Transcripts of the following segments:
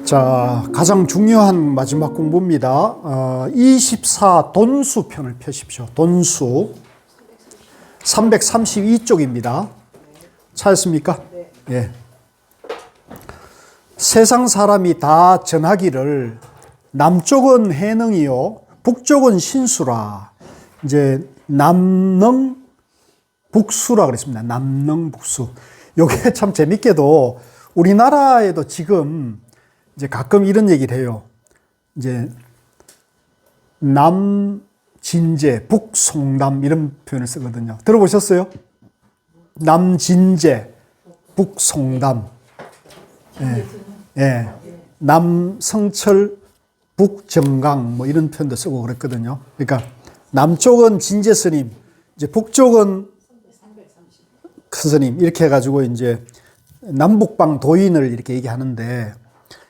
자, 가장 중요한 마지막 공부입니다. 24 돈수 편을 펴십시오. 돈수 332쪽입니다. 찾았습니까? 예. 세상 사람이 다 전하기를 남쪽은 해능이요 북쪽은 신수라. 이제 남능 북수라 그랬습니다. 남능 북수. 요게 참 재밌게도 우리나라에도 지금 이제 가끔 이런 얘기를 해요. 이제 남진제, 북송담 이런 표현을 쓰거든요. 들어보셨어요? 남진제, 북송담. 예. 예. 남성철, 북정강 뭐 이런 표현도 쓰고 그랬거든요. 그러니까 남쪽은 진제 스님, 이제 북쪽은 큰 스님 이렇게 해가지고 이제 남북방 도인을 이렇게 얘기하는데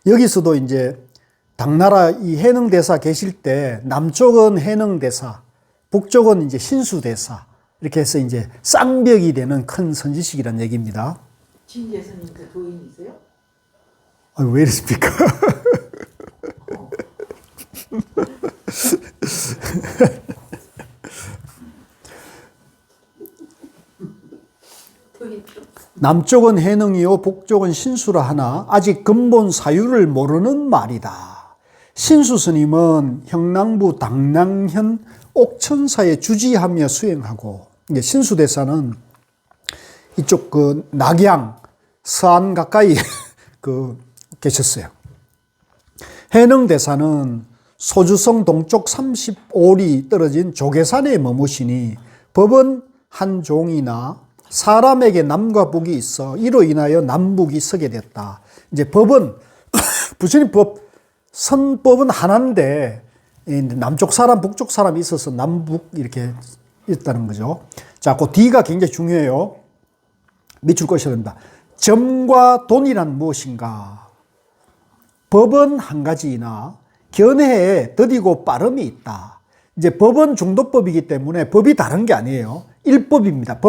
여기서도 이제 당나라 이 해능대사 계실 때 남쪽은 해능대사, 북쪽은 이제 신수대사 이렇게 해서 이제 쌍벽이 되는 큰 선지식이라는 얘기입니다. 진제 스님 그 도인이세요? 왜 이러십니까? 남쪽은 해능이요 북쪽은 신수라 하나 아직 근본 사유를 모르는 말이다. 신수 스님은 형랑부 당랑현 옥천사에 주지하며 수행하고, 이제 신수대사는 이쪽 그 낙양 서안 가까이 계셨어요. 해능대사는 소주성 동쪽 35리 떨어진 조계산에 머무시니 법은 한 종이나 사람에게 남과 북이 있어 이로 인하여 남북이 서게 됐다. 이제 법은 부처님 선법은 하나인데 남쪽 사람 북쪽 사람이 있어서 남북 이렇게 있다는 거죠. 자, 그 D가 굉장히 중요해요. 밑줄 것이야 된다. 점과 돈이란 무엇인가? 법은 한 가지이나 견해에 더디고 빠름이 있다. 이제 법은 중도법이기 때문에 법이 다른 게 아니에요. 일법입니다.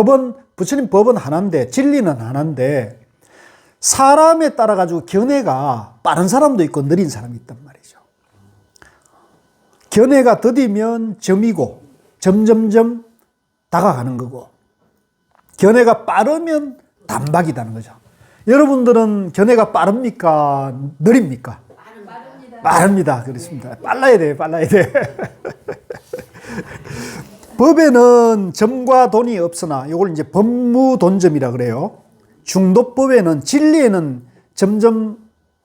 부처님 법은 하나인데, 진리는 하나인데, 사람에 따라가지고 견해가 빠른 사람도 있고 느린 사람이 있단 말이죠. 견해가 더디면 점이고, 점점점 다가가는 거고, 견해가 빠르면 단박이라는 거죠. 여러분들은 견해가 빠릅니까? 느립니까? 빠릅니다. 그렇습니다. 빨라야 돼요. 빨라야 돼. 법에는 점과 돈이 없으나 이걸 이제 법무돈점이라 그래요. 중도법에는 진리에는 점점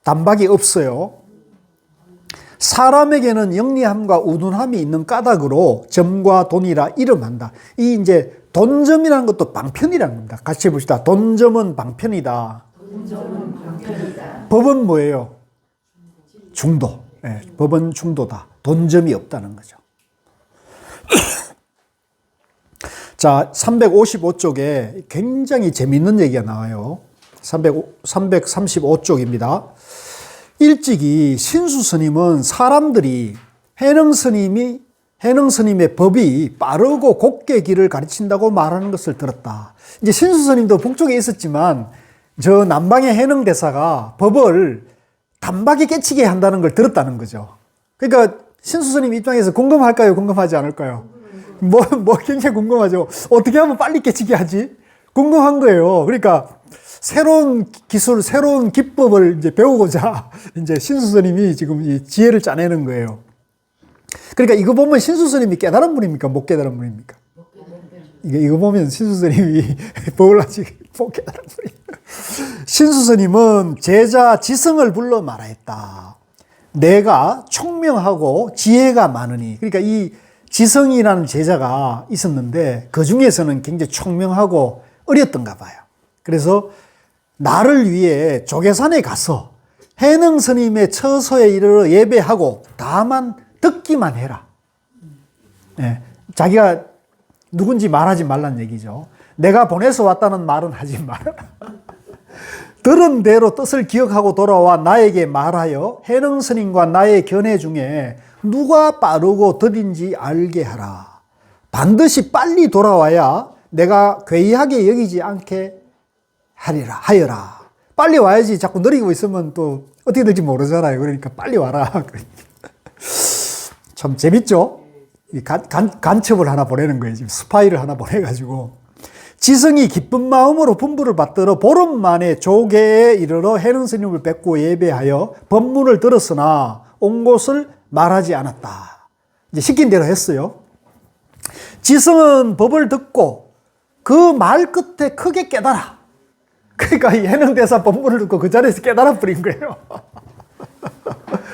단박이 없어요. 사람에게는 영리함과 우둔함이 있는 까닭으로 점과 돈이라 이름한다. 이 이제 돈점이라는 것도 방편이라는 겁니다. 같이 해봅시다. 돈점은 방편이다. 돈점은 방편이다. 법은 뭐예요? 중도. 네, 법은 중도다. 돈점이 없다는 거죠. 자, 355쪽에 굉장히 재미있는 얘기가 나와요. 335쪽입니다. 일찍이 신수 스님은 사람들이 해능 스님의 법이 빠르고 곱게 길을 가르친다고 말하는 것을 들었다. 이제 신수 스님도 북쪽에 있었지만 저 남방의 해능 대사가 법을 단박에 깨치게 한다는 걸 들었다는 거죠. 그러니까 신수 스님 입장에서 궁금할까요? 궁금하지 않을까요? 굉장히 궁금하죠. 어떻게 하면 빨리 깨치게 하지? 궁금한 거예요. 그러니까 새로운 기술, 새로운 기법을 이제 배우고자 이제 신수 스님이 지금 이 지혜를 짜내는 거예요. 그러니까 이거 보면 신수 스님이 깨달은 분입니까? 못 깨달은 분입니까? 이거 보면 신수 스님이 법을 아직 못 깨달은 분이에요. 신수 스님은 제자 지성을 불러 말하였다. 내가 총명하고 지혜가 많으니, 그러니까 이 지성이라는 제자가 있었는데 그 중에서는 굉장히 총명하고 어렸던가 봐요. 그래서 나를 위해 조계산에 가서 해능 스님의 처소에 이르러 예배하고 다만 듣기만 해라. 네, 자기가 누군지 말하지 말란 얘기죠. 내가 보내서 왔다는 말은 하지 말아라. 들은 대로 뜻을 기억하고 돌아와 나에게 말하여 해능 스님과 나의 견해 중에 누가 빠르고 더딘지 알게 하라. 반드시 빨리 돌아와야 내가 괴이하게 여기지 않게 하여라. 빨리 와야지 자꾸 느리고 있으면 또 어떻게 될지 모르잖아요. 그러니까 빨리 와라. 참 재밌죠? 간첩을 하나 보내는 거예요. 지금 스파이를 하나 보내가지고. 지성이 기쁜 마음으로 분부를 받들어 보름 만에 조계에 이르러 해능 스님을 뵙고 예배하여 법문을 들었으나 온 곳을 말하지 않았다. 이제 시킨 대로 했어요. 지성은 법을 듣고 그 말 끝에 크게 깨달아. 그러니까 이 해능대사 법문을 듣고 그 자리에서 깨달아 버린 거예요.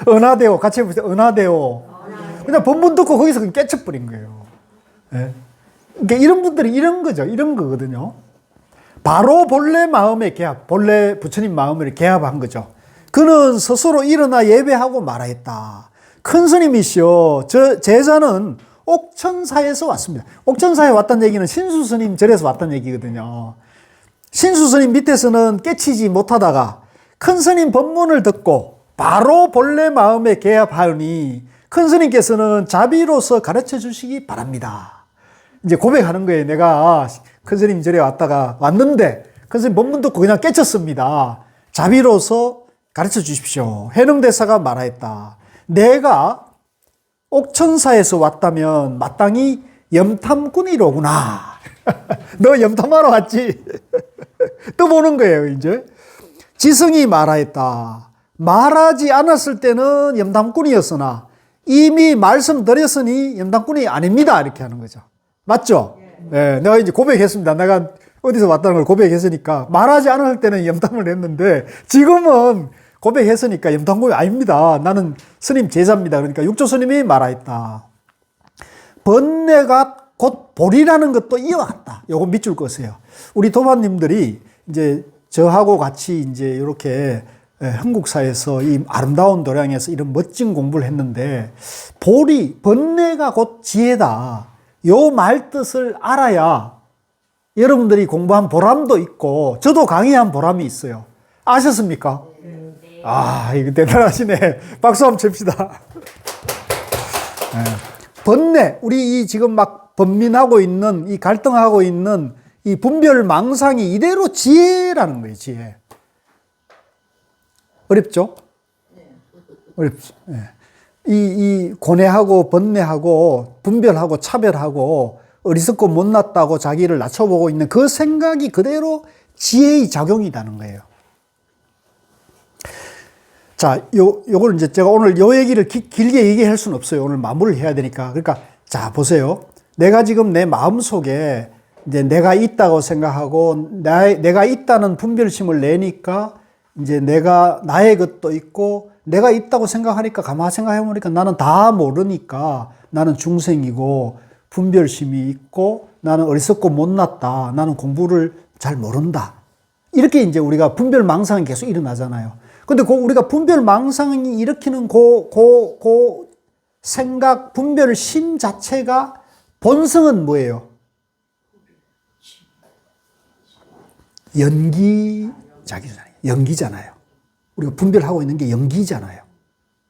은하대오, 같이 해보세요. 은하대오. 그냥 법문 듣고 거기서 그냥 깨쳐버린 거예요. 예. 그러니까 이런 분들이 이런 거죠. 이런 거거든요. 바로 본래 마음의 개합, 본래 부처님 마음을 개합한 거죠. 그는 스스로 일어나 예배하고 말하였다. 큰 스님이시여, 저 제자는 옥천사에서 왔습니다. 옥천사에 왔다는 얘기는 신수스님 절에서 왔다는 얘기거든요. 신수스님 밑에서는 깨치지 못하다가 큰 스님 법문을 듣고 바로 본래 마음에 개합하니 큰 스님께서는 자비로서 가르쳐 주시기 바랍니다. 이제 고백하는 거예요. 내가 큰 스님 절에 왔는데 큰 스님 법문 듣고 그냥 깨쳤습니다. 자비로서 가르쳐 주십시오. 해능대사가 말하였다. 내가 옥천사에서 왔다면 마땅히 염탐꾼이로구나. 너 염탐하러 왔지? 또 보는 거예요, 이제. 지성이 말하였다. 말하지 않았을 때는 염탐꾼이었으나 이미 말씀드렸으니 염탐꾼이 아닙니다. 이렇게 하는 거죠. 맞죠? 네, 내가 이제 고백했습니다. 내가 어디서 왔다는 걸 고백했으니까 말하지 않을 때는 염탐을 했는데 지금은 고백했으니까 염탐꾼이 아닙니다. 나는 스님 제자입니다. 그러니까 육조 스님이 말하였다. 번뇌가 곧 볼이라는 것도 이어왔다. 요거 밑줄 거세요. 우리 도반님들이 이제 저하고 같이 이제 이렇게 한국사에서 이 아름다운 도량에서 이런 멋진 공부를 했는데 번뇌가 곧 지혜다. 요 말 뜻을 알아야 여러분들이 공부한 보람도 있고 저도 강의한 보람이 있어요. 아셨습니까? 아, 이거 대단하시네. 박수 한번 칩시다. 번뇌, 우리 이 지금 막 번민하고 있는, 이 갈등하고 있는 이 분별 망상이 이대로 지혜라는 거예요, 지혜. 어렵죠? 어렵죠. 이 고뇌하고 번뇌하고 분별하고 차별하고 어리석고 못났다고 자기를 낮춰보고 있는 그 생각이 그대로 지혜의 작용이라는 거예요. 자, 요걸 이제 제가 오늘 요 얘기를 길게 얘기할 수는 없어요. 오늘 마무리를 해야 되니까. 그러니까, 자, 보세요. 내가 지금 내 마음 속에 이제 내가 있다고 생각하고, 내가 있다는 분별심을 내니까, 이제 나의 것도 있고, 내가 있다고 생각하니까, 가만히 생각해 보니까 나는 다 모르니까, 나는 중생이고, 분별심이 있고, 나는 어리석고 못났다. 나는 공부를 잘 모른다. 이렇게 이제 우리가 분별 망상이 계속 일어나잖아요. 근데 우리가 분별 망상이 일으키는 생각, 분별심 자체가 본성은 뭐예요? 연기잖아요. 우리가 분별하고 있는 게 연기잖아요.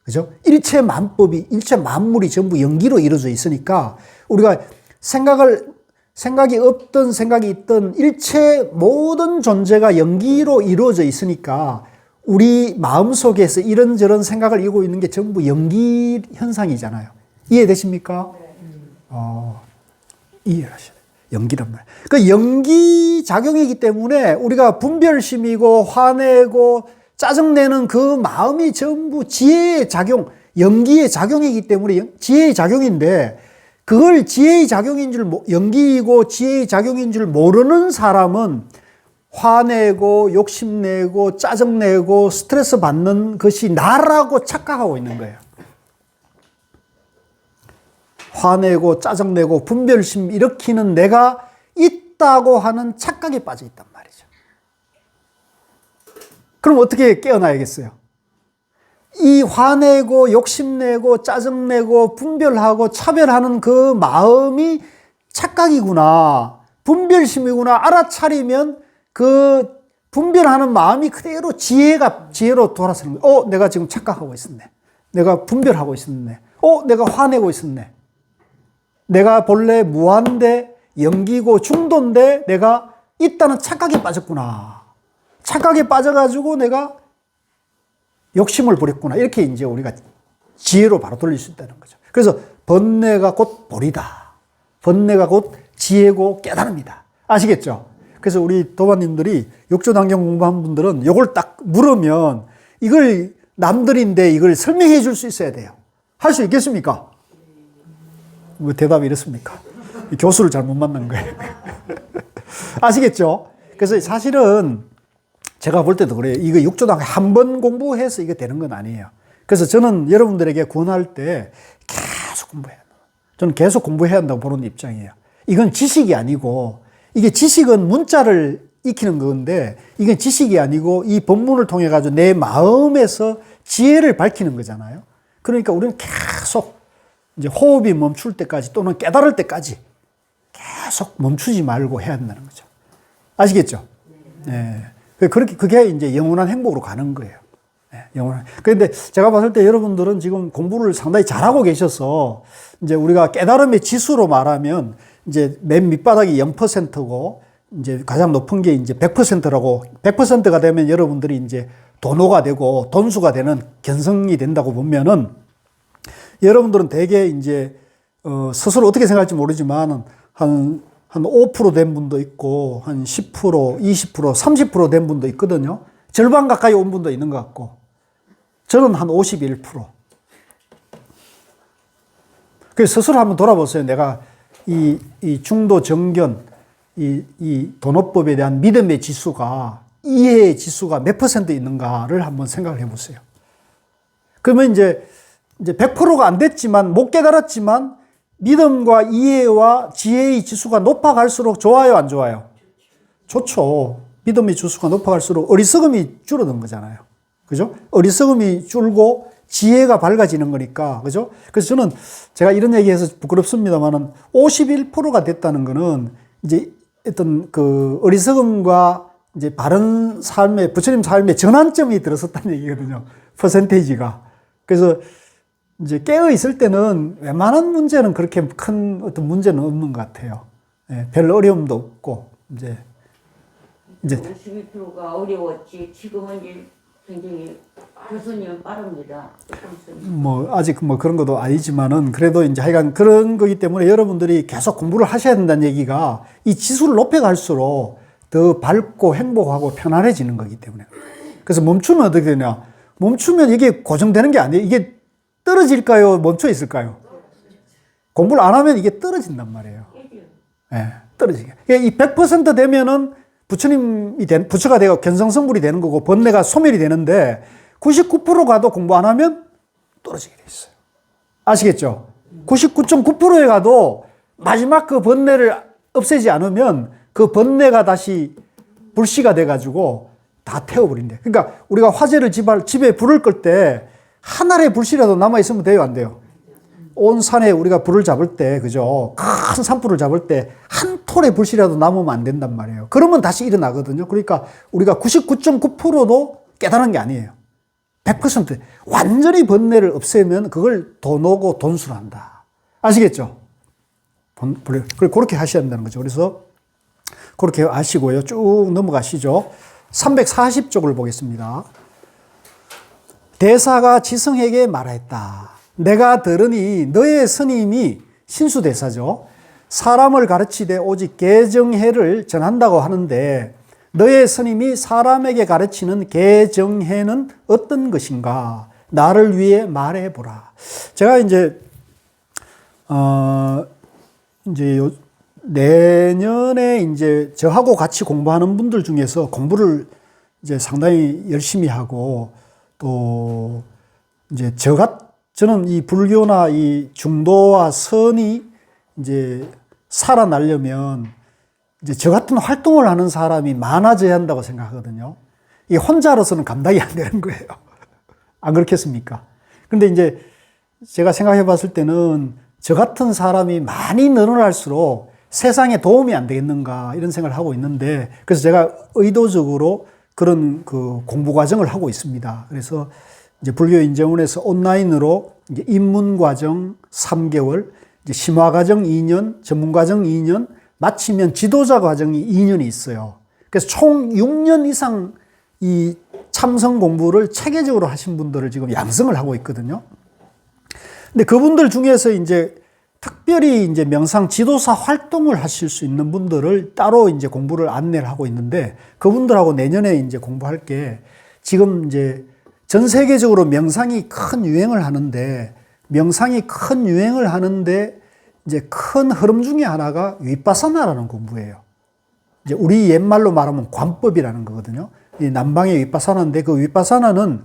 그죠? 일체 만물이 전부 연기로 이루어져 있으니까 우리가 생각이 없든 생각이 있든 일체 모든 존재가 연기로 이루어져 있으니까 우리 마음속에서 이런저런 생각을 이루고 있는 게 전부 연기 현상이잖아요. 이해되십니까? 이해하셔야 돼요. 연기란 말이에요. 그 연기 작용이기 때문에 우리가 분별심이고 화내고 짜증내는 그 마음이 전부 지혜의 작용, 연기의 작용이기 때문에 지혜의 작용인데 그걸 지혜의 작용인 줄, 연기이고 지혜의 작용인 줄 모르는 사람은 화내고 욕심내고 짜증내고 스트레스 받는 것이 나라고 착각하고 있는 거예요. 화내고 짜증내고 분별심 일으키는 내가 있다고 하는 착각에 빠져 있단 말이죠. 그럼 어떻게 깨어나야겠어요? 이 화내고 욕심내고 짜증내고 분별하고 차별하는 그 마음이 착각이구나, 분별심이구나 알아차리면 그 분별하는 마음이 그대로 지혜로 돌아서는 거예요. 내가 지금 착각하고 있었네. 내가 분별하고 있었네. 내가 화내고 있었네. 내가 본래 무한대 연기고 중도인데 내가 있다는 착각에 빠졌구나. 착각에 빠져가지고 내가 욕심을 부렸구나. 이렇게 이제 우리가 지혜로 바로 돌릴 수 있다는 거죠. 그래서 번뇌가 곧 보리다. 번뇌가 곧 지혜고 깨달음이다. 아시겠죠? 그래서 우리 도반님들이 욕조단경 공부한 분들은 이걸 딱 물으면 이걸 남들인데 이걸 설명해 줄 수 있어야 돼요. 할 수 있겠습니까? 뭐 대답이 이렇습니까? 교수를 잘못 만난 거예요. 아시겠죠? 그래서 사실은 제가 볼 때도 그래요. 이거 육조당 한 번 공부해서 이게 되는 건 아니에요. 그래서 저는 여러분들에게 권할 때 계속 공부해야 돼요. 저는 계속 공부해야 한다고 보는 입장이에요. 이건 지식이 아니고, 이게 지식은 문자를 익히는 건데, 이건 지식이 아니고 이 본문을 통해 가지고 내 마음에서 지혜를 밝히는 거잖아요. 그러니까 우리는 계속 이제 호흡이 멈출 때까지 또는 깨달을 때까지 계속 멈추지 말고 해야 한다는 거죠. 아시겠죠? 네. 그게 이제 영원한 행복으로 가는 거예요. 네, 영원한. 그런데 제가 봤을 때 여러분들은 지금 공부를 상당히 잘하고 계셔서 이제 우리가 깨달음의 지수로 말하면 이제 맨 밑바닥이 0%고 이제 가장 높은 게 이제 100%라고 100%가 되면 여러분들이 이제 도노가 되고 돈수가 되는 견성이 된다고 보면은 여러분들은 대개 이제 스스로 어떻게 생각할지 모르지만 한 5%된 분도 있고, 한 10%, 20%, 30%된 분도 있거든요. 절반 가까이 온 분도 있는 것 같고, 저는 한 51%. 그래서 스스로 한번 돌아보세요. 내가 이 중도 정견, 이 도노법에 대한 믿음의 지수가, 이해의 지수가 몇 % 있는가를 한번 생각을 해 보세요. 그러면 이제 100%가 안 됐지만, 못 깨달았지만, 믿음과 이해와 지혜의 지수가 높아갈수록 좋아요, 안 좋아요? 좋죠. 믿음의 지수가 높아갈수록 어리석음이 줄어든 거잖아요. 그죠? 어리석음이 줄고 지혜가 밝아지는 거니까. 그죠? 그래서 저는 제가 이런 얘기해서 부끄럽습니다만은 51%가 됐다는 거는 이제 어떤 그 어리석음과 이제 바른 삶의, 부처님 삶의 전환점이 들어섰다는 얘기거든요. 퍼센테이지가. 그래서 이제 깨어 있을 때는 웬만한 문제는 그렇게 큰 어떤 문제는 없는 것 같아요. 예, 별 어려움도 없고, 이제 52%가 어려웠지. 지금은 이제 굉장히 교수님은 빠릅니다. 뭐, 아직 뭐 그런 것도 아니지만은 그래도 이제 하여간 그런 거기 때문에 여러분들이 계속 공부를 하셔야 된다는 얘기가 이 지수를 높여갈수록 더 밝고 행복하고 편안해지는 거기 때문에. 그래서 멈추면 어떻게 되냐. 멈추면 이게 고정되는 게 아니에요. 이게 떨어질까요? 멈춰 있을까요? 공부를 안 하면 이게 떨어진단 말이에요. 예, 떨어지게. 이 100% 되면은 부처가 되고 견성성불이 되는 거고 번뇌가 소멸이 되는데 99% 가도 공부 안 하면 떨어지게 돼 있어요. 아시겠죠? 99.9%에 가도 마지막 그 번뇌를 없애지 않으면 그 번뇌가 다시 불씨가 돼가지고 다 태워버린대. 그러니까 우리가 화재를 집에 불을 끌 때 한 알의 불씨라도 남아있으면 돼요, 안 돼요? 온 산에 우리가 불을 잡을 때, 그죠? 큰 산불을 잡을 때 한 톨의 불씨라도 남으면 안 된단 말이에요. 그러면 다시 일어나거든요. 그러니까 우리가 99.9%도 깨달은 게 아니에요. 100% 완전히 번뇌를 없애면 그걸 도노고 돈수로 한다. 아시겠죠? 그렇게 하셔야 한다는 거죠. 그래서 그렇게 하시고요. 쭉 넘어가시죠. 340쪽을 보겠습니다. 대사가 지성에게 말하였다. 내가 들으니 너의 스님이 신수대사죠. 사람을 가르치되 오직 개정해를 전한다고 하는데 너의 스님이 사람에게 가르치는 개정해는 어떤 것인가? 나를 위해 말해보라. 제가 이제 내년에 이제 저하고 같이 공부하는 분들 중에서 공부를 이제 상당히 열심히 하고 또 이제 저는 이 불교나 이 중도와 선이 이제 살아나려면 이제 저 같은 활동을 하는 사람이 많아져야 한다고 생각하거든요. 이게 혼자로서는 감당이 안 되는 거예요. 안 그렇겠습니까? 근데 이제 제가 생각해 봤을 때는 저 같은 사람이 많이 늘어날수록 세상에 도움이 안 되겠는가 이런 생각을 하고 있는데 그래서 제가 의도적으로 그런 그 공부 과정을 하고 있습니다. 그래서 이제 불교인재원에서 온라인으로 이제 입문과정 3개월, 이제 심화과정 2년, 전문과정 2년, 마치면 지도자 과정이 2년이 있어요. 그래서 총 6년 이상 이 참선 공부를 체계적으로 하신 분들을 지금 양성을 하고 있거든요. 근데 그분들 중에서 이제 특별히 이제 명상 지도사 활동을 하실 수 있는 분들을 따로 이제 공부를 안내를 하고 있는데, 그분들하고 내년에 이제 공부할 게, 지금 이제 전 세계적으로 명상이 큰 유행을 하는데, 이제 큰 흐름 중에 하나가 위파사나라는 공부예요. 이제 우리 옛말로 말하면 관법이라는 거거든요. 이 남방의 위파사나인데, 그 위파사나는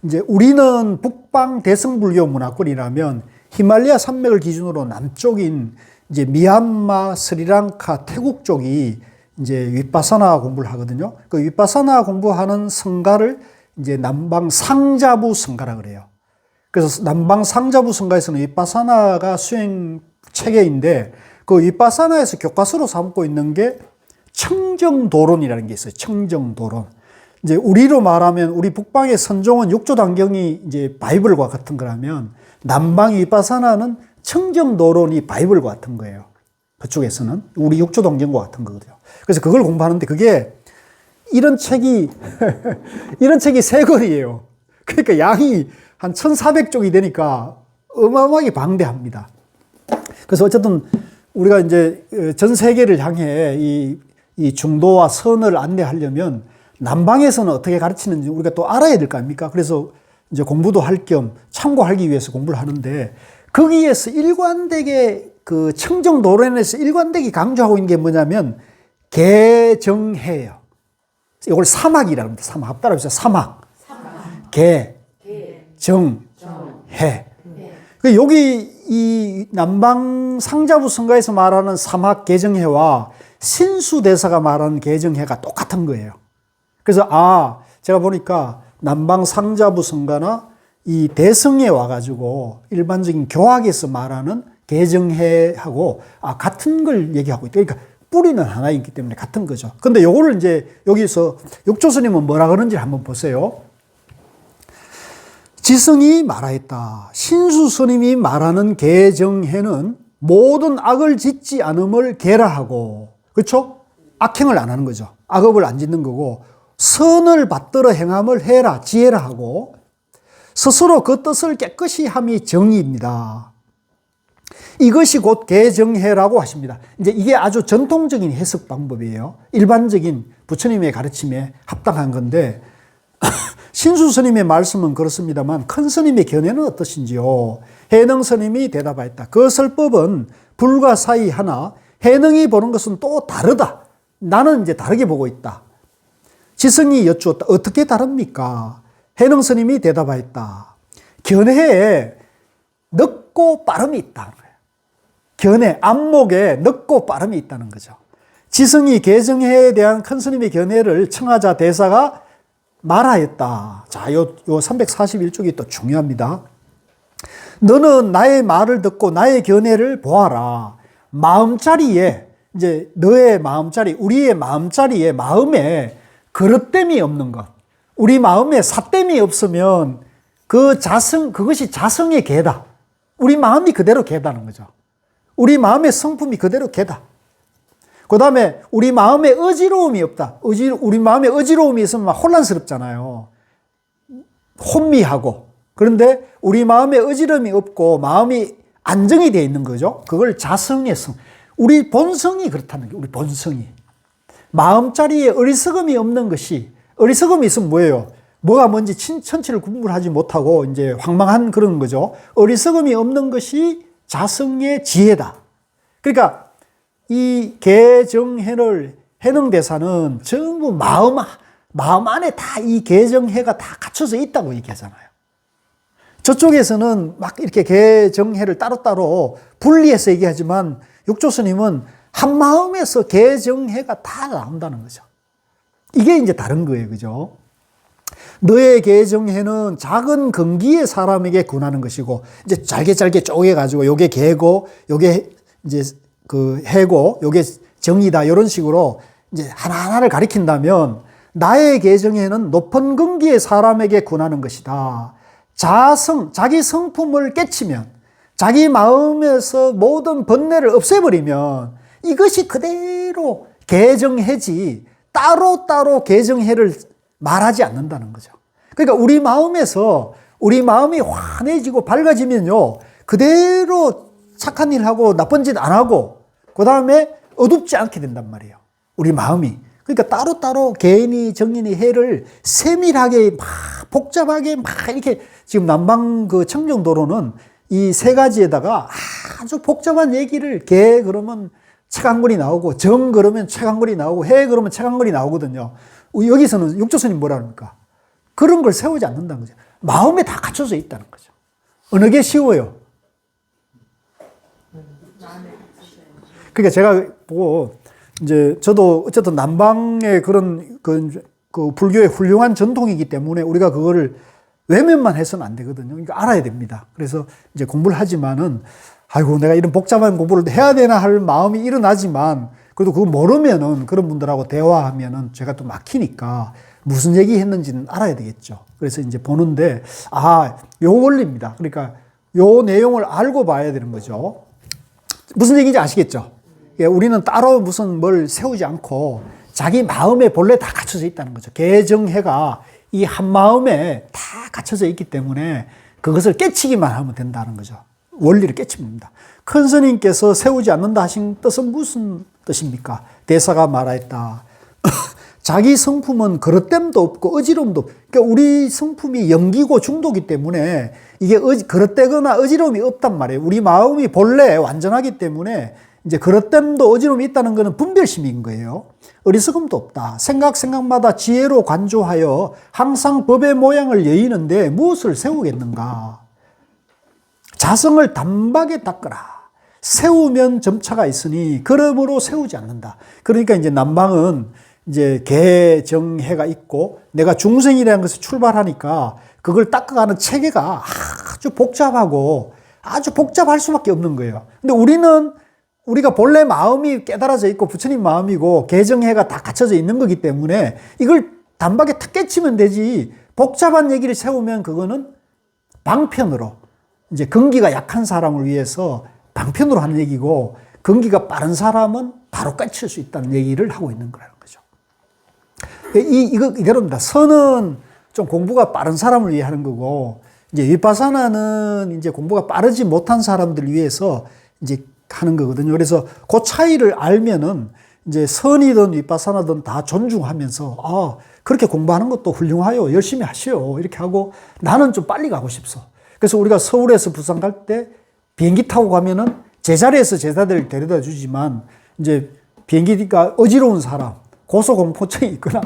이제 우리는 북방 대승불교 문화권이라면 히말라야 산맥을 기준으로 남쪽인 이제 미얀마, 스리랑카, 태국 쪽이 이제 위파사나 공부를 하거든요. 그 위파사나 공부하는 성가를 이제 남방 상자부 성가라 그래요. 그래서 남방 상자부 성가에서는 위파사나가 수행 체계인데, 그 위파사나에서 교과서로 삼고 있는 게 청정도론이라는 게 있어요. 청정도론. 이제 우리로 말하면 우리 북방의 선종은 육조단경이 이제 바이블과 같은 거라면, 남방 위파사나는 청정도론이 바이블과 같은 거예요. 그쪽에서는 우리 육조단경과 같은 거거든요. 그래서 그걸 공부하는데, 그게 이런 책이 이런 책이 세 권이에요. 그러니까 양이 한 1400쪽이 되니까 어마어마하게 방대합니다. 그래서 어쨌든 우리가 이제 전 세계를 향해 이 중도와 선을 안내하려면 남방에서는 어떻게 가르치는지 우리가 또 알아야 될 거 아닙니까? 그래서 이제 공부도 할 겸 참고하기 위해서 공부를 하는데, 거기에서 일관되게 그 청정도론에서 일관되게 강조하고 있는 게 뭐냐면 개정해예요. 이걸 사막이라고 합니다. 사막. 따라해보세요. 사막. 개, 정, 해. 여기 이 남방 상자부 성가에서 말하는 사막 개정해와 신수대사가 말하는 개정해가 똑같은 거예요. 그래서 제가 보니까 남방 상자부 성가나 이 대성에 와가지고 일반적인 교학에서 말하는 개정해하고 같은 걸 얘기하고 있다. 그러니까 뿌리는 하나이기 때문에 같은 거죠. 근데 요거를 이제 여기서 육조스님은 뭐라 그러는지 한번 보세요. 지성이 말하였다. 신수스님이 말하는 개정해는 모든 악을 짓지 않음을 계라하고, 그렇죠? 악행을 안 하는 거죠. 악업을 안 짓는 거고, 선을 받들어 행함을 해라, 지혜라 하고, 스스로 그 뜻을 깨끗이 함이 정의입니다. 이것이 곧 개정해라고 하십니다. 이제 이게 아주 전통적인 해석 방법이에요. 일반적인 부처님의 가르침에 합당한 건데, 신수 스님의 말씀은 그렇습니다만 큰 스님의 견해는 어떠신지요? 해능 스님이 대답하였다. 그 설법은 불가사의 하나 해능이 보는 것은 또 다르다. 나는 이제 다르게 보고 있다. 지성이 여쭈었다. 어떻게 다릅니까? 해능 스님이 대답하였다. 견해에 늦고 빠름이 있다는 거예요. 견해, 안목에 늦고 빠름이 있다는 거죠. 지성이 개정해에 대한 큰 스님의 견해를 청하자 대사가 말하였다. 자, 요 341쪽이 또 중요합니다. 너는 나의 말을 듣고 나의 견해를 보아라. 마음자리에, 이제 너의 마음자리, 우리의 마음자리에 마음에 그릇됨이 없는 것. 우리 마음에 삿됨이 없으면 그것이 자성의 개다. 우리 마음이 그대로 개다는 거죠. 우리 마음의 성품이 그대로 개다. 그 다음에 우리 마음에 어지러움이 없다. 우리 마음에 어지러움이 있으면 막 혼란스럽잖아요. 혼미하고. 그런데 우리 마음에 어지러움이 없고 마음이 안정이 되어 있는 거죠. 그걸 자성의 성. 우리 본성이 그렇다는 거예요. 우리 본성이. 마음자리에 어리석음이 없는 것이, 어리석음이 있으면 뭐예요? 뭐가 뭔지 천치를 구분하지 못하고 이제 황망한 그런 거죠. 어리석음이 없는 것이 자성의 지혜다. 그러니까 이 개정해를 해능대사는 전부 마음 안에 다 이 개정해가 다 갖춰져 있다고 얘기하잖아요. 저쪽에서는 막 이렇게 개정해를 따로따로 분리해서 얘기하지만 육조스님은 한 마음에서 개정해가 다 나온다는 거죠. 이게 이제 다른 거예요. 그죠? 너의 개정해는 작은 근기의 사람에게 권하는 것이고, 이제 잘게 쪼개가지고 요게 개고, 요게 이제 그 해고, 요게 정이다. 이런 식으로 이제 하나하나를 가리킨다면, 나의 개정해는 높은 근기의 사람에게 권하는 것이다. 자기 성품을 깨치면, 자기 마음에서 모든 번뇌를 없애버리면 이것이 그대로 개정해지 따로따로 개정해를 말하지 않는다는 거죠. 그러니까 우리 마음에서 우리 마음이 환해지고 밝아지면요, 그대로 착한 일 하고 나쁜 짓 안 하고 그 다음에 어둡지 않게 된단 말이에요. 우리 마음이. 그러니까 따로따로 개인이 정인이 해를 세밀하게 막 복잡하게 막 이렇게 지금 남방 그 청정도로는 이 세 가지에다가 아주 복잡한 얘기를 개 그러면 책 한 권이 나오고 정 그러면 책 한 권이 나오고 해 그러면 책 한 권이 나오거든요. 여기서는 육조스님 뭐라 합니까? 그런 걸 세우지 않는다는 거죠. 마음에 다 갖춰져 있다는 거죠. 어느 게 쉬워요? 그러니까 제가 보고 이제 저도 어쨌든 남방의 그런 그 불교의 훌륭한 전통이기 때문에 우리가 그거를 외면만 해서는 안 되거든요. 그러니까 알아야 됩니다. 그래서 이제 공부를 하지만은 아이고 내가 이런 복잡한 공부를 해야 되나 할 마음이 일어나지만 그래도 그거 모르면은 그런 분들하고 대화하면은 제가 또 막히니까 무슨 얘기 했는지는 알아야 되겠죠. 그래서 이제 보는데 요 원리입니다. 그러니까 요 내용을 알고 봐야 되는 거죠. 무슨 얘기인지 아시겠죠? 우리는 따로 무슨 뭘 세우지 않고 자기 마음에 본래 다 갖춰져 있다는 거죠. 개정해가 이 한 마음에 다 갖춰져 있기 때문에 그것을 깨치기만 하면 된다는 거죠. 원리를 깨치면 됩니다. 큰 스님께서 세우지 않는다 하신 뜻은 무슨 뜻입니까? 대사가 말하였다. 자기 성품은 그릇됨도 없고 어지러움도 없고, 그러니까 우리 성품이 연기고 중도기 때문에 이게 그릇되거나 어지러움이 없단 말이에요. 우리 마음이 본래 완전하기 때문에 이제 그릇됨도 어지러움이 있다는 것은 분별심인 거예요. 어리석음도 없다. 생각마다 지혜로 관조하여 항상 법의 모양을 여의는데 무엇을 세우겠는가? 자성을 단박에 닦으라. 세우면 점차가 있으니 그러므로 세우지 않는다. 그러니까 이제 남방은 이제 개정해가 있고 내가 중생이라는 것을 출발하니까 그걸 닦아가는 체계가 아주 복잡하고 아주 복잡할 수밖에 없는 거예요. 근데 우리가 본래 마음이 깨달아져 있고 부처님 마음이고 개정해가 다 갖춰져 있는 거기 때문에 이걸 단박에 탁 깨치면 되지 복잡한 얘기를 세우면 그거는 방편으로 이제 근기가 약한 사람을 위해서 방편으로 하는 얘기고 근기가 빠른 사람은 바로 깨칠 수 있다는 얘기를 하고 있는 거라는 거죠. 이거 이대로입니다. 선은 좀 공부가 빠른 사람을 위해 하는 거고 이제 위파사나는 이제 공부가 빠르지 못한 사람들 위해서 이제 하는 거거든요. 그래서 그 차이를 알면은 이제 선이든 위파사나든 다 존중하면서 그렇게 공부하는 것도 훌륭하요. 열심히 하시오. 이렇게 하고 나는 좀 빨리 가고 싶소. 그래서 우리가 서울에서 부산 갈 때 비행기 타고 가면은 제자리에서 제자들을 데려다 주지만 이제 비행기가 어지러운 사람, 고소공포증이 있거나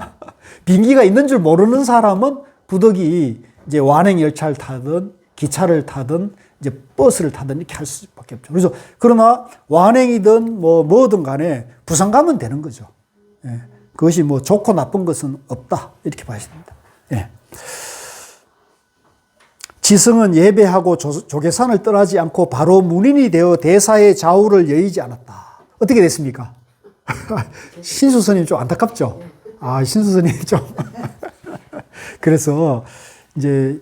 비행기가 있는 줄 모르는 사람은 부득이 이제 완행 열차를 타든 기차를 타든 이제 버스를 타든 이렇게 할 수밖에 없죠. 그래서 그러나 완행이든 뭐든 간에 부산 가면 되는 거죠. 예. 그것이 뭐 좋고 나쁜 것은 없다. 이렇게 봐야 됩니다. 예. 지성은 예배하고 조계산을 떠나지 않고 바로 문인이 되어 대사의 좌우를 여의지 않았다. 어떻게 됐습니까? 신수스님 좀 안타깝죠? 신수스님 좀. 그래서 이제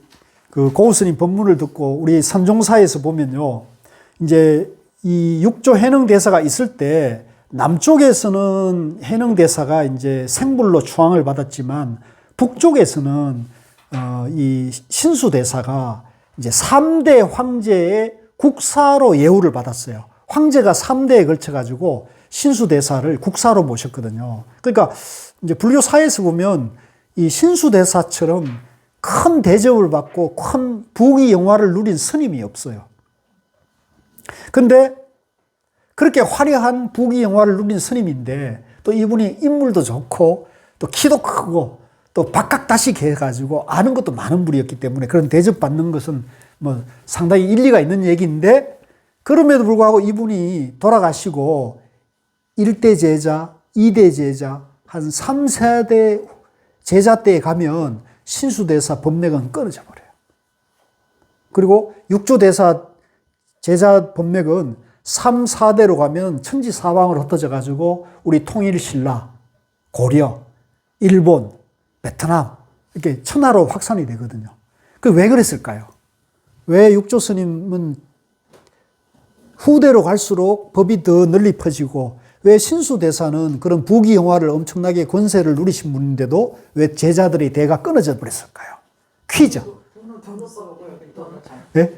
그 고우스님 법문을 듣고 우리 선종사에서 보면요. 이제 이 육조 해능대사가 있을 때 남쪽에서는 해능대사가 이제 생불로 추앙을 받았지만 북쪽에서는 이 신수대사가 이제 3대 황제의 국사로 예우를 받았어요. 황제가 3대에 걸쳐가지고 신수대사를 국사로 모셨거든요. 그러니까 이제 불교사에서 보면 이 신수대사처럼 큰 대접을 받고 큰 부귀 영화를 누린 스님이 없어요. 근데 그렇게 화려한 부귀 영화를 누린 스님인데 또 이분이 인물도 좋고 또 키도 크고 또 박학다식 해가지고 아는 것도 많은 분이었기 때문에 그런 대접받는 것은 뭐 상당히 일리가 있는 얘기인데 그럼에도 불구하고 이분이 돌아가시고 1대 제자, 2대 제자, 한 3세대 제자 때에 가면 신수대사 법맥은 끊어져 버려요. 그리고 육조대사 제자 법맥은 3, 4대로 가면 천지사방으로 흩어져 가지고 우리 통일신라, 고려, 일본, 베트남 이렇게 천하로 확산이 되거든요. 그 왜 그랬을까요? 왜 육조 스님은 후대로 갈수록 법이 더 널리 퍼지고 왜 신수대사는 그런 부귀영화를 엄청나게 권세를 누리신 분인데도 왜 제자들이 대가 끊어져 버렸을까요? 퀴즈. 돈을 써먹어요. 돈을 잘. 예?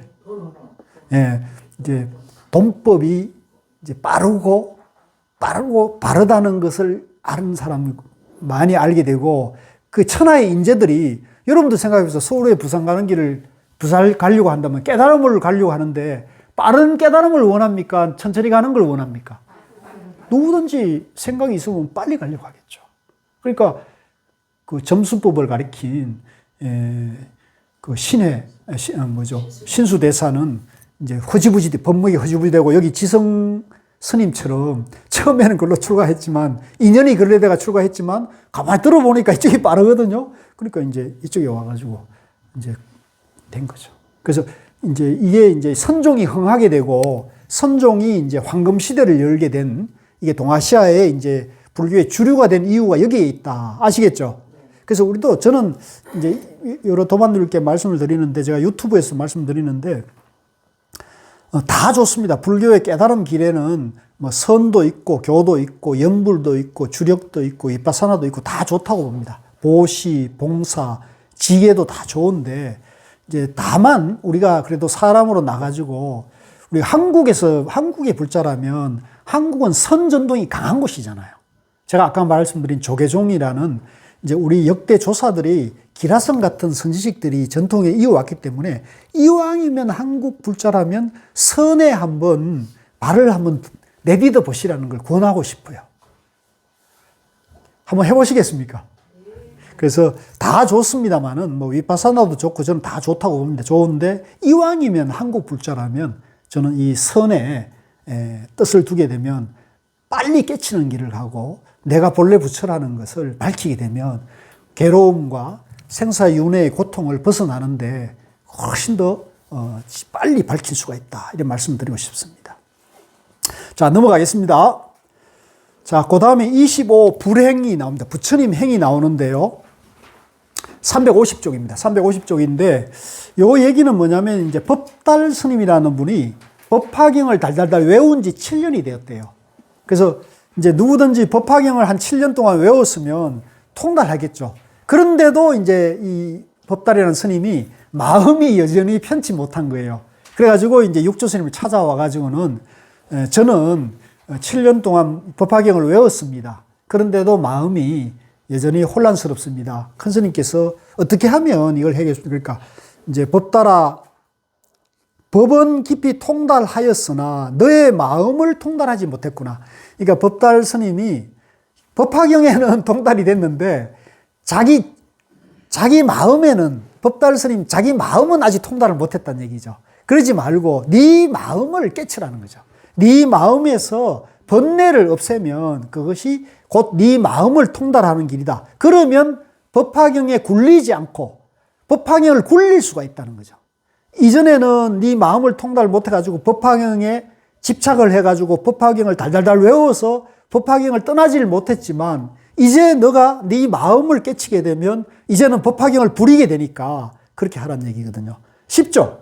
예, 이제 돈법이 이제 바르다는 것을 아는 사람이 많이 알게 되고, 그 천하의 인재들이, 여러분도 생각해보세요. 서울에 부산 가는 길을 부산 가려고 한다면 깨달음을 가려고 하는데 빠른 깨달음을 원합니까? 천천히 가는 걸 원합니까? 누구든지 생각이 있으면 빨리 가려고 하겠죠. 그러니까 그 점수법을 가리킨 그 신수대사는 이제 법목이 허지부지되고, 여기 지성 스님처럼 처음에는 그걸로 출가했지만 2년이 걸려다가 출가했지만 가만히 들어보니까 이쪽이 빠르거든요. 그러니까 이제 이쪽에 와가지고 이제 된 거죠. 그래서 이제 이게 이제 선종이 흥하게 되고, 선종이 이제 황금 시대를 열게 된, 이게 동아시아에 이제 불교의 주류가 된 이유가 여기에 있다. 아시겠죠? 그래서 우리도, 저는 이제 여러 도반들께 말씀을 드리는데, 제가 유튜브에서 말씀드리는데, 다 좋습니다. 불교의 깨달음 길에는 뭐 선도 있고 교도 있고 연불도 있고 주력도 있고 위파사나도 있고 다 좋다고 봅니다. 보시, 봉사, 지혜도 다 좋은데, 이제 다만 우리가 그래도 사람으로 나가지고, 우리 한국의 불자라면 한국은 선전동이 강한 곳이잖아요. 제가 아까 말씀드린 조계종이라는 이제 우리 역대 조사들이 기라성 같은 선지식들이 전통에 이어왔기 때문에, 이왕이면 한국 불자라면 선에 발을 한번 내딛어 보시라는 걸 권하고 싶어요. 한번 해보시겠습니까? 그래서 다 좋습니다만은, 뭐 위파사나도 좋고 저는 다 좋다고 봅니다. 좋은데 이왕이면 한국 불자라면 저는 이 선에 뜻을 두게 되면 빨리 깨치는 길을 가고, 내가 본래 부처라는 것을 밝히게 되면 괴로움과 생사윤회의 고통을 벗어나는데 훨씬 더 빨리 밝힐 수가 있다. 이런 말씀 드리고 싶습니다. 자, 넘어가겠습니다. 자, 그 다음에 25 불행이 나옵니다. 부처님 행이 나오는데요. 350쪽입니다. 350쪽인데, 요 얘기는 뭐냐면, 이제 법달 스님이라는 분이 법화경을 달달달 외운 지 7년이 되었대요. 그래서 이제 누구든지 법화경을 한 7년 동안 외웠으면 통달하겠죠. 그런데도 이제 이 법달이라는 스님이 마음이 여전히 편치 못한 거예요. 그래가지고 이제 육조 스님을 찾아와가지고는, 저는 7년 동안 법화경을 외웠습니다. 그런데도 마음이 여전히 혼란스럽습니다. 큰 스님께서 어떻게 하면 이걸 해결했습니까? 그러니까 이제 법달아, 법은 깊이 통달하였으나 너의 마음을 통달하지 못했구나. 그러니까 법달 스님이 법화경에는 통달이 됐는데 자기 마음에는, 법달 스님 자기 마음은 아직 통달을 못했다는 얘기죠. 그러지 말고 네 마음을 깨치라는 거죠. 네 마음에서 번뇌를 없애면 그것이 곧 네 마음을 통달하는 길이다. 그러면 법화경에 굴리지 않고 법화경을 굴릴 수가 있다는 거죠. 이전에는 네 마음을 통달 못해가지고 법화경에 집착을 해가지고 법화경을 달달달 외워서 법화경을 떠나질 못했지만, 이제 너가 네 마음을 깨치게 되면 이제는 법화경을 부리게 되니까 그렇게 하라는 얘기거든요. 쉽죠?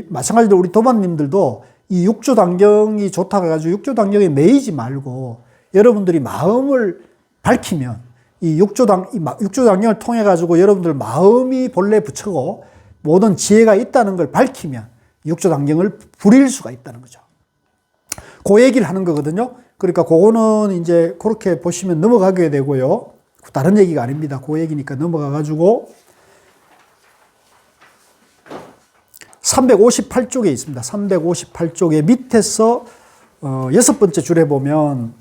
마찬가지로 우리 도반님들도 이 육조단경이 좋다고 해가지고 육조단경에 매이지 말고, 여러분들이 마음을 밝히면 이 육조단경을 통해 가지고 여러분들 마음이 본래 부처고 모든 지혜가 있다는 걸 밝히면 육조단경을 부릴 수가 있다는 거죠. 그 얘기를 하는 거거든요. 그러니까 그거는 이제 그렇게 보시면 넘어가게 되고요. 다른 얘기가 아닙니다. 그 얘기니까 넘어가 가지고 358쪽에 있습니다. 358쪽에 밑에서 여섯 번째 줄에 보면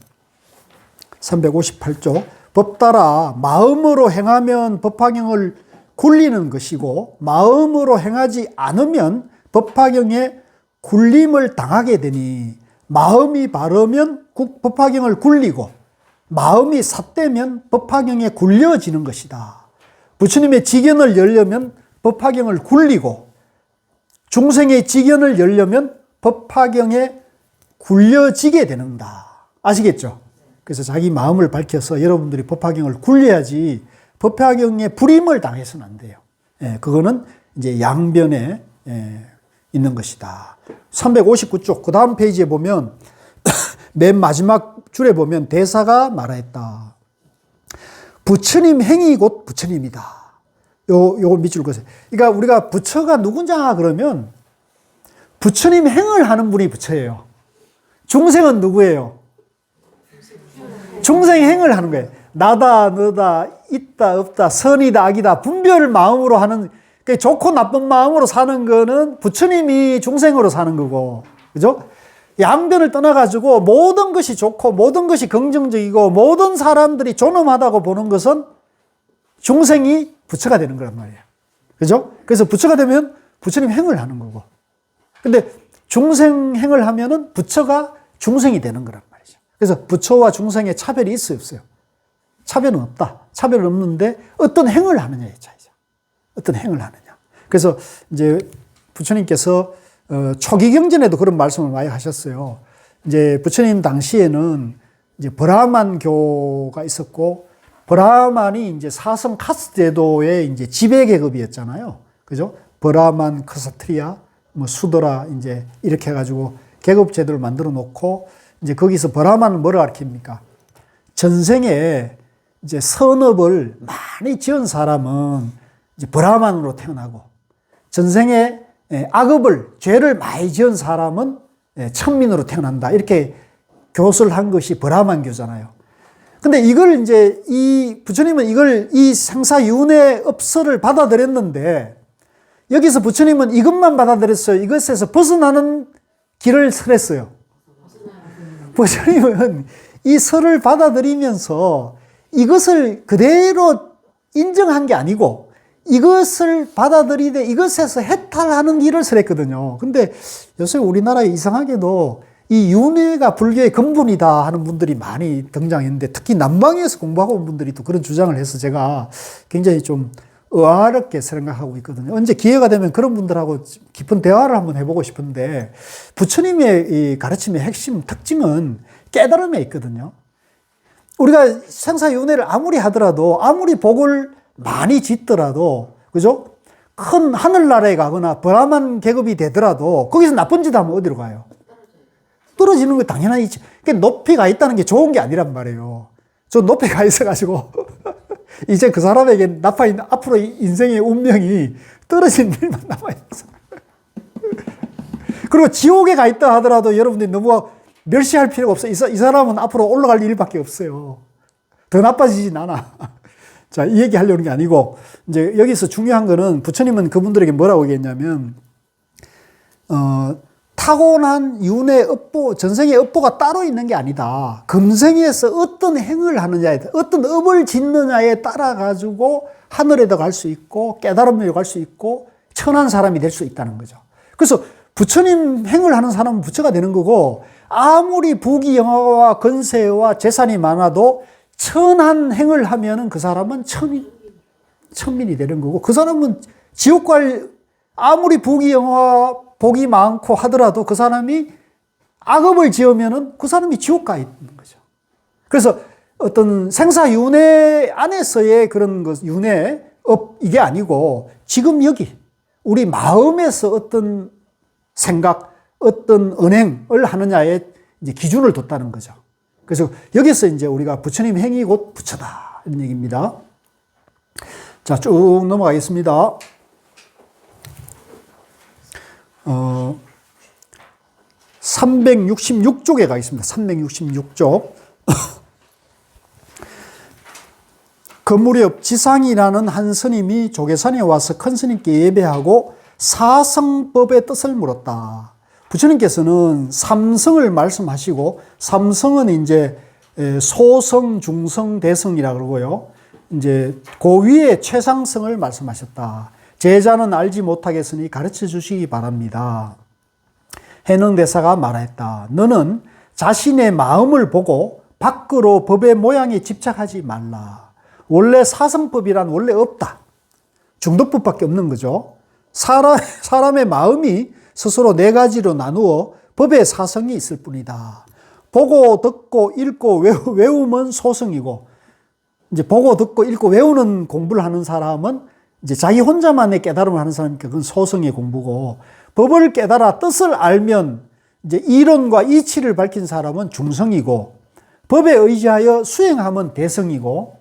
358쪽, 법따라 마음으로 행하면 법화경을 굴리는 것이고 마음으로 행하지 않으면 법화경에 굴림을 당하게 되니, 마음이 바르면 법화경을 굴리고 마음이 삿되면 법화경에 굴려지는 것이다. 부처님의 직연을 열려면 법화경을 굴리고 중생의 직연을 열려면 법화경에 굴려지게 되는다. 아시겠죠? 그래서 자기 마음을 밝혀서 여러분들이 법화경을 굴려야지 법화경에 불임을 당해서는 안 돼요. 그거는 이제 양변에 있는 것이다. 359쪽 그 다음 페이지에 보면 맨 마지막 줄에 보면 대사가 말하였다. 부처님 행이 곧 부처님이다. 요걸 밑줄 그으세요. 그러니까 우리가 부처가 누구냐 그러면 부처님 행을 하는 분이 부처예요. 중생은 누구예요? 중생 행을 하는 거예요. 나다 너다 있다 없다 선이다 악이다 분별 마음으로 하는, 그러니까 좋고 나쁜 마음으로 사는 거는 부처님이 중생으로 사는 거고, 그죠? 양변을 떠나가지고 모든 것이 좋고 모든 것이 긍정적이고 모든 사람들이 존엄하다고 보는 것은 중생이 부처가 되는 거란 말이에요. 그죠? 그래서 부처가 되면 부처님 행을 하는 거고, 근데 중생 행을 하면은 부처가 중생이 되는 거란 말이죠. 그래서 부처와 중생의 차별이 있어요, 없어요? 차별은 없다. 차별은 없는데 어떤 행을 하느냐의 차이죠. 어떤 행을 하느냐. 그래서 이제 부처님께서 초기 경전에도 그런 말씀을 많이 하셨어요. 이제 부처님 당시에는 이제 브라만교가 있었고, 브라만이 이제 사성 카스트 제도의 이제 지배 계급이었잖아요. 그죠? 브라만, 크사트리아, 뭐 수도라 이제 이렇게 해가지고 계급 제도를 만들어 놓고, 이제 거기서 브라만은 뭐를 가르칩니까? 전생에 이제 선업을 많이 지은 사람은 이제 브라만으로 태어나고, 전생에 악업을, 죄를 많이 지은 사람은 천민으로 태어난다. 이렇게 교수를 한 것이 브라만교잖아요. 근데 이걸 이제 이 부처님은 이걸 이 생사윤회 업설을 받아들였는데, 여기서 부처님은 이것만 받아들였어요. 이것에서 벗어나는 길을 설했어요. 부처님은 이 설을 받아들이면서 이것을 그대로 인정한 게 아니고 이것을 받아들이되 이것에서 해탈하는 길을 설했거든요. 근데 요새 우리나라에 이상하게도 이 윤회가 불교의 근본이다 하는 분들이 많이 등장했는데, 특히 남방에서 공부하고 온 분들이 또 그런 주장을 해서 제가 굉장히 좀 의아롭게 생각하고 있거든요. 언제 기회가 되면 그런 분들하고 깊은 대화를 한번 해보고 싶은데, 부처님의 이 가르침의 핵심 특징은 깨달음에 있거든요. 우리가 생사윤회를 아무리 하더라도, 아무리 복을 많이 짓더라도, 그죠? 큰 하늘나라에 가거나 브라만 계급이 되더라도 거기서 나쁜 짓 하면 어디로 가요? 떨어지는 거 당연하지. 그러니까 높이 가 있다는 게 좋은 게 아니란 말이에요. 저 높이 가 있어가지고 이제 그 사람에게 앞으로 인생의 운명이 떨어진 일만 남아있어. 그리고 지옥에 가 있다 하더라도 여러분들이 너무 멸시할 필요가 없어요. 이 사람은 앞으로 올라갈 일밖에 없어요. 더 나빠지진 않아. 자, 이 얘기 하려는 게 아니고, 이제 여기서 중요한 거는 부처님은 그분들에게 뭐라고 얘기했냐면, 타고난 윤회 업보, 전생의 업보가 따로 있는 게 아니다. 금생에서 어떤 행을 하느냐에, 어떤 업을 짓느냐에 따라 가지고 하늘에도 갈 수 있고 깨달음에도 갈 수 있고 천한 사람이 될 수 있다는 거죠. 그래서 부처님 행을 하는 사람은 부처가 되는 거고, 아무리 부귀 영화와 건세와 재산이 많아도 천한 행을 하면은 그 사람은 천민이 되는 거고, 그 사람은 지옥 갈, 아무리 부귀 영화 복이 많고 하더라도 그 사람이 악업을 지으면은 그 사람이 지옥 가 있는 거죠. 그래서 어떤 생사윤회 안에서의 그런 것, 윤회업, 이게 아니고 지금 여기 우리 마음에서 어떤 생각, 어떤 언행을 하느냐에 이제 기준을 뒀다는 거죠. 그래서 여기서 이제 우리가 부처님 행이 곧 부처다, 이런 얘기입니다. 자, 쭉 넘어가겠습니다. 366쪽에 가겠습니다. 366쪽. 그 무렵 지상이라는 한 스님이 조계산에 와서 큰 스님께 예배하고 사성법의 뜻을 물었다. 부처님께서는 삼성을 말씀하시고, 삼성은 이제 소성, 중성, 대성이라 그러고요. 이제 그 위에 최상성을 말씀하셨다. 제자는 알지 못하겠으니 가르쳐 주시기 바랍니다. 해능대사가 말했다. 너는 자신의 마음을 보고 밖으로 법의 모양에 집착하지 말라. 원래 사성법이란 원래 없다. 중독법밖에 없는 거죠. 사람의 마음이 스스로 네 가지로 나누어 법의 사성이 있을 뿐이다. 보고 듣고 읽고 외우면 소성이고, 이제 보고 듣고 읽고 외우는 공부를 하는 사람은 이제 자기 혼자만의 깨달음을 하는 사람이니까 그건 소성의 공부고, 법을 깨달아 뜻을 알면 이제 이론과 이치를 밝힌 사람은 중성이고, 법에 의지하여 수행하면 대성이고,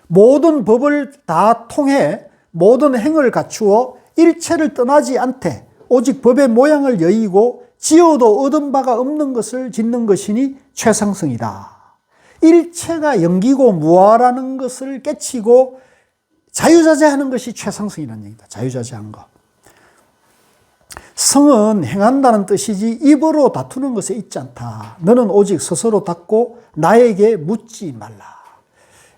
모든 법을 다 통해 모든 행을 갖추어 일체를 떠나지 않되 오직 법의 모양을 여의고 지어도 얻은 바가 없는 것을 짓는 것이니 최상승이다. 일체가 영기고 무아라는 것을 깨치고 자유자재하는 것이 최상승이라는 얘기다. 자유자재한 거. 성은 행한다는 뜻이지 입으로 다투는 것에 있지 않다. 너는 오직 스스로 닫고 나에게 묻지 말라.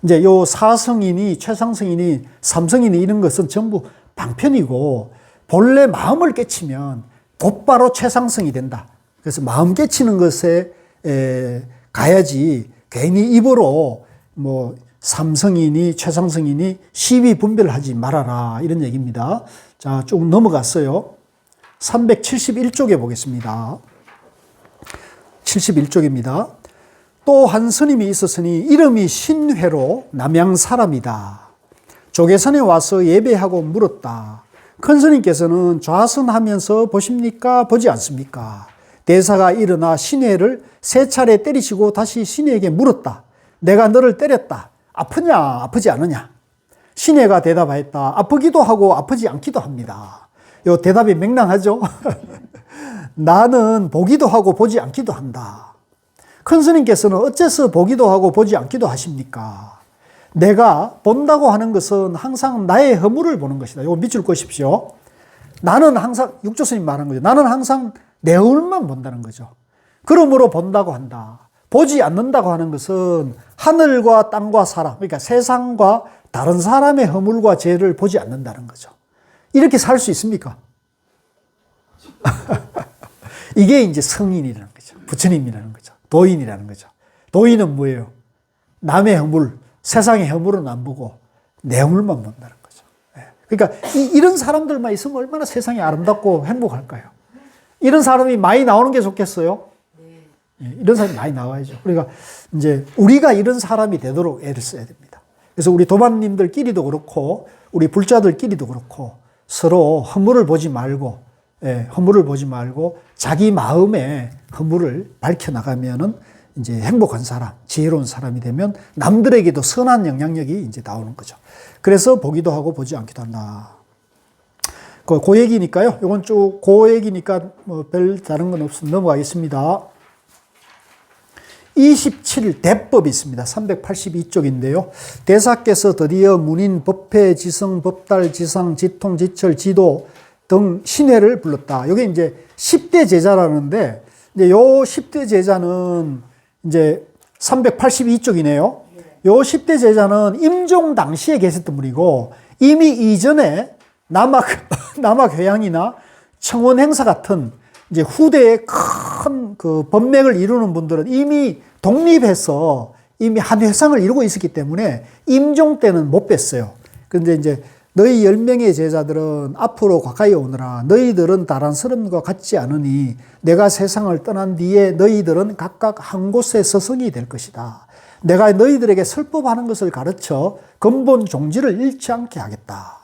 이제 요 사성이니 최상승이니 삼성이니 이런 것은 전부 방편이고, 본래 마음을 깨치면 곧바로 최상승이 된다. 그래서 마음 깨치는 것에 가야지 괜히 입으로 뭐 삼성이니 최상승이니 시비 분별하지 말아라, 이런 얘기입니다. 자, 쭉 넘어갔어요. 371쪽에 보겠습니다. 71쪽입니다. 또 한 스님이 있었으니 이름이 신회로 남양 사람이다. 조계선에 와서 예배하고 물었다. 큰 스님께서는 좌선하면서 보십니까? 보지 않습니까? 대사가 일어나 신회를 3차례 때리시고 다시 신회에게 물었다. 내가 너를 때렸다. 아프냐? 아프지 않느냐? 신회가 대답하였다. 아프기도 하고 아프지 않기도 합니다. 요 대답이 맹랑하죠? 나는 보기도 하고 보지 않기도 한다. 큰 스님께서는 어째서 보기도 하고 보지 않기도 하십니까? 내가 본다고 하는 것은 항상 나의 허물을 보는 것이다. 이거 밑줄 그으십시오. 나는 항상, 육조 스님 말한 거죠. 나는 항상 내 허물만 본다는 거죠. 그러므로 본다고 한다. 보지 않는다고 하는 것은 하늘과 땅과 사람, 그러니까 세상과 다른 사람의 허물과 죄를 보지 않는다는 거죠. 이렇게 살 수 있습니까? 이게 이제 성인이라는 거죠. 부처님이라는 거죠. 도인이라는 거죠. 도인은 뭐예요? 남의 허물, 세상의 허물은 안 보고 내 허물만 본다는 거죠. 그러니까 이런 사람들만 있으면 얼마나 세상이 아름답고 행복할까요? 이런 사람이 많이 나오는 게 좋겠어요? 이런 사람이 많이 나와야죠. 그러니까 이제 우리가 이런 사람이 되도록 애를 써야 됩니다. 그래서 우리 도반님들끼리도 그렇고 우리 불자들끼리도 그렇고 서로 허물을 보지 말고, 허물을 보지 말고 자기 마음의 허물을 밝혀나가면은 이제 행복한 사람, 지혜로운 사람이 되면 남들에게도 선한 영향력이 이제 나오는 거죠. 그래서 보기도 하고 보지 않기도 한다. 그 얘기니까요. 이건 쭉 그 얘기니까 뭐 별 다른 건 없으면 넘어가겠습니다. 27 대법이 있습니다. 382쪽인데요. 대사께서 드디어 문인, 법회, 지성, 법달, 지상, 지통, 지철, 지도 등 신회를 불렀다. 이게 이제 10대 제자라는데, 이제 요 10대 제자는 이제 382쪽이네요. 요 10대 제자는 임종 당시에 계셨던 분이고, 이미 이전에 남학 회양이나 청원 행사 같은 이제 후대의 큰 그 법맥을 이루는 분들은 이미 독립해서 이미 한 회상을 이루고 있었기 때문에 임종 때는 못 뵀어요. 그런데 이제 너희 10명의 제자들은 앞으로 가까이 오너라. 너희들은 다른 사람과 같지 않으니 내가 세상을 떠난 뒤에 너희들은 각각 한 곳에 서성이 될 것이다. 내가 너희들에게 설법하는 것을 가르쳐 근본 종지를 잃지 않게 하겠다.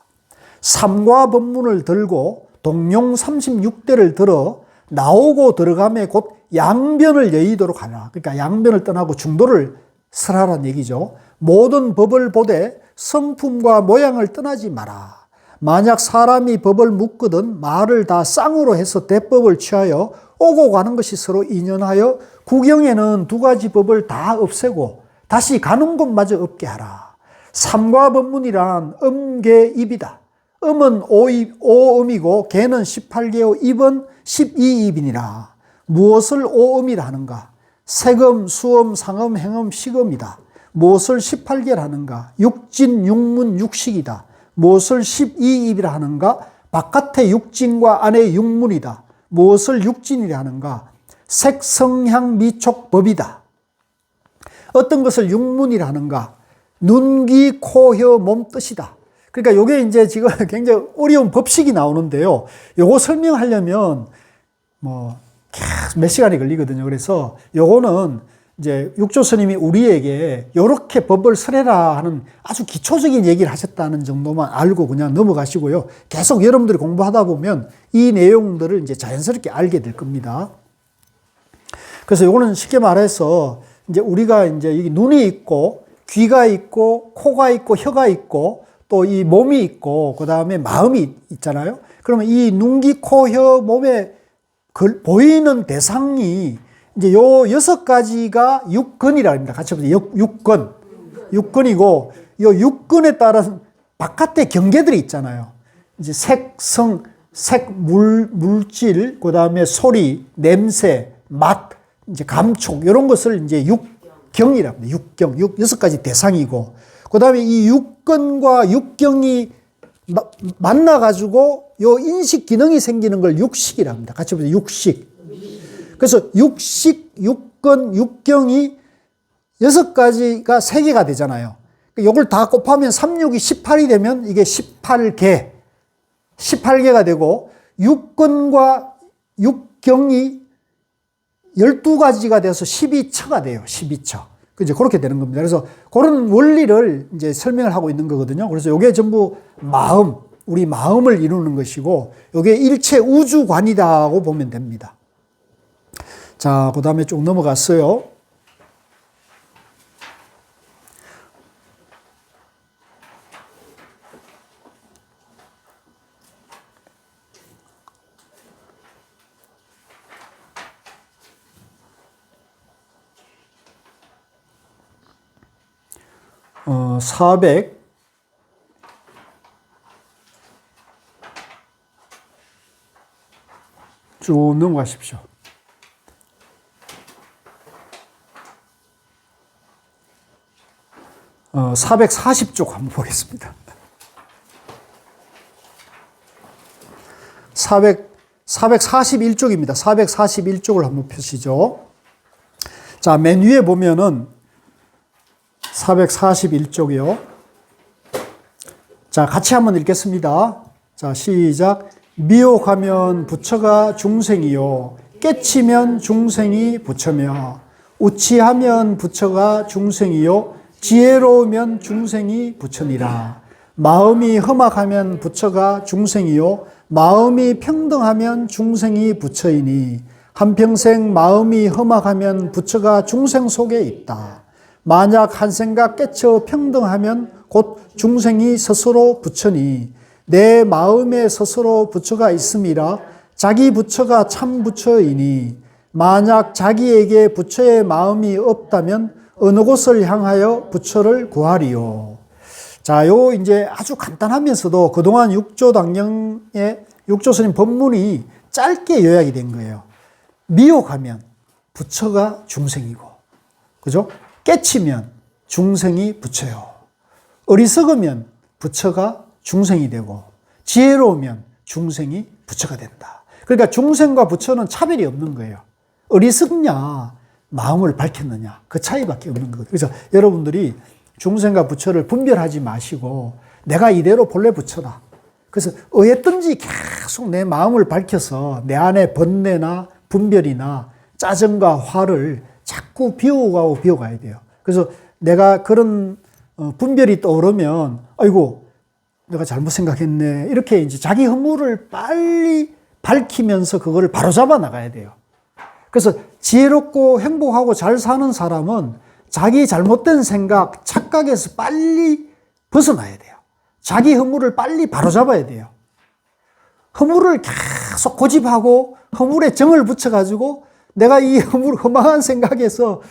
삼과 법문을 들고 동룡 36대를 들어 나오고 들어감에 곧 양변을 여의도록 하라. 그러니까 양변을 떠나고 중도를 설하라는 얘기죠. 모든 법을 보되 성품과 모양을 떠나지 마라. 만약 사람이 법을 묻거든 말을 다 쌍으로 해서 대법을 취하여 오고 가는 것이 서로 인연하여 구경에는 2가지 법을 다 없애고 다시 가는 곳마저 없게 하라. 삼과 법문이란 음계입이다. 음은 5음이고 개는 18개요 입은 12입이니라. 무엇을 5음이라 하는가? 색음, 수음, 상음, 행음, 식음이다. 무엇을 18개라 하는가? 육진, 육문, 육식이다. 무엇을 12입이라 하는가? 바깥의 육진과 안의 육문이다. 무엇을 육진이라 하는가? 색, 성향, 미촉, 법이다. 어떤 것을 육문이라 하는가? 눈, 귀, 코, 혀, 몸 뜻이다. 그러니까 요게 이제 지금 굉장히 어려운 법식이 나오는데요. 요거 설명하려면 뭐 몇 시간이 걸리거든요. 그래서 요거는 이제 육조 스님이 우리에게 요렇게 법을 설해라 하는 아주 기초적인 얘기를 하셨다는 정도만 알고 그냥 넘어가시고요. 계속 여러분들이 공부하다 보면 이 내용들을 이제 자연스럽게 알게 될 겁니다. 그래서 요거는 쉽게 말해서 이제 우리가 이제 여기 눈이 있고 귀가 있고 코가 있고 혀가 있고 또 이 몸이 있고 그 다음에 마음이 있잖아요. 그러면 이 눈, 귀, 코, 혀, 몸에 보이는 대상이 이제 요 6가지가 육근이라 합니다. 같이 보세요. 육근. 육근이고 요 육근에 따른 바깥의 경계들이 있잖아요. 이제 색성, 물질, 그 다음에 소리, 냄새, 맛, 이제 감촉, 이런 것을 이제 육경이라고 합니다. 육경, 6가지 대상이고, 그 다음에 이 육근과 육경이 만나가지고 요 인식 기능이 생기는 걸 육식이라고 합니다. 같이 보세요. 육식. 그래서 육식, 육근, 육경이 6가지가 3개가 되잖아요. 요걸 다 곱하면 3, 6이 18이 되면 이게 18개가 되고, 육근과 육경이 12가지가 돼서 12처가 돼요. 12처. 이제 그렇게 되는 겁니다. 그래서 그런 원리를 이제 설명을 하고 있는 거거든요. 그래서 요게 전부 마음, 우리 마음을 이루는 것이고, 요게 일체 우주관이다고 보면 됩니다. 자, 그 다음에 쭉 넘어갔어요. 어, 400 쭉 넘어가십시오. 어, 440쪽 한번 보겠습니다. 441쪽입니다. 441쪽을 한번 펴시죠. 자, 맨 위에 보면은 441쪽이요. 자, 같이 한번 읽겠습니다. 자, 시작. 미혹하면 부처가 중생이요. 깨치면 중생이 부처며, 우치하면 부처가 중생이요. 지혜로우면 중생이 부처니라. 마음이 험악하면 부처가 중생이요. 마음이 평등하면 중생이 부처이니, 한평생 마음이 험악하면 부처가 중생 속에 있다. 만약 한 생각 깨쳐 평등하면 곧 중생이 스스로 부처니, 내 마음에 스스로 부처가 있음이라 자기 부처가 참 부처이니, 만약 자기에게 부처의 마음이 없다면 어느 곳을 향하여 부처를 구하리요. 자, 요 이제 아주 간단하면서도 그동안 육조당경의 육조스님 법문이 짧게 요약이 된 거예요. 미혹하면 부처가 중생이고, 그죠? 깨치면 중생이 부처요. 어리석으면 부처가 중생이 되고, 지혜로우면 중생이 부처가 된다. 그러니까 중생과 부처는 차별이 없는 거예요. 어리석냐, 마음을 밝혔느냐, 그 차이밖에 없는 거예요. 그래서 여러분들이 중생과 부처를 분별하지 마시고, 내가 이대로 본래 부처다. 그래서 어했든지 계속 내 마음을 밝혀서 내 안에 번뇌나 분별이나 짜증과 화를 자꾸 비워가야 돼요. 그래서 내가 그런 분별이 떠오르면, 아이고, 내가 잘못 생각했네. 이렇게 이제 자기 허물을 빨리 밝히면서 그거를 바로잡아 나가야 돼요. 그래서 지혜롭고 행복하고 잘 사는 사람은 자기 잘못된 생각, 착각에서 빨리 벗어나야 돼요. 자기 허물을 빨리 바로잡아야 돼요. 허물을 계속 고집하고 허물에 정을 붙여가지고 내가 이 허망한 생각에서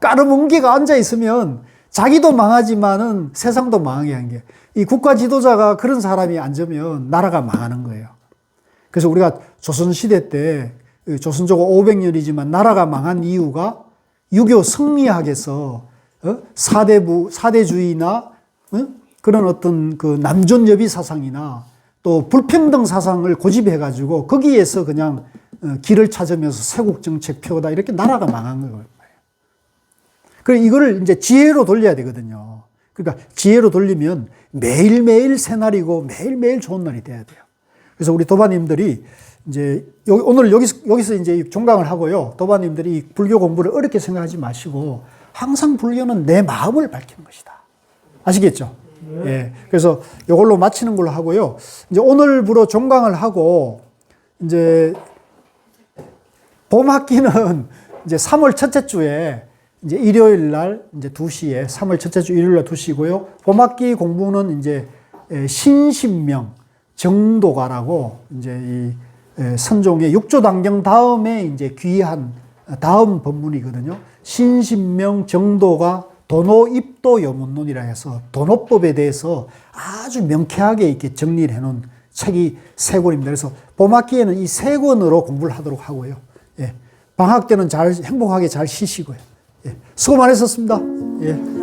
까르뭉개가 앉아있으면 자기도 망하지만은 세상도 망하게 한 게, 이 국가 지도자가 그런 사람이 앉으면 나라가 망하는 거예요. 그래서 우리가 조선시대 때, 조선조가 500년이지만 나라가 망한 이유가 유교 성리학에서 사대주의나 그런 어떤 그 남존여비 사상이나 또 불평등 사상을 고집해가지고 거기에서 그냥 길을 찾으면서 세국정책 펴다 이렇게 나라가 망한 거예요. 그래서 이거를 이제 지혜로 돌려야 되거든요. 그러니까 지혜로 돌리면 매일매일 새날이고 매일매일 좋은 날이 돼야 돼요. 그래서 우리 도바님들이 이제 오늘 여기서 이제 종강을 하고요. 도바님들이 불교 공부를 어렵게 생각하지 마시고 항상 불교는 내 마음을 밝히는 것이다. 아시겠죠? 예. 그래서 이걸로 마치는 걸로 하고요. 이제 오늘부로 종강을 하고 이제 봄 학기는 이제 3월 첫째 주에 이제 일요일 날 이제 2시에 3월 첫째 주 일요일 날 2시고요. 봄학기 공부는 이제 신신명 정도가라고 이제 이 선종의 육조단경 다음에 이제 귀한 다음 법문이거든요. 신신명 정도가 도노 입도 요문론이라 해서 도노법에 대해서 아주 명쾌하게 이렇게 정리를 해놓은 책이 세 권입니다. 그래서 봄학기에는 이 세 권으로 공부를 하도록 하고요. 예. 방학 때는 잘 행복하게 잘 쉬시고요. 예. 수고 많으셨습니다. 예.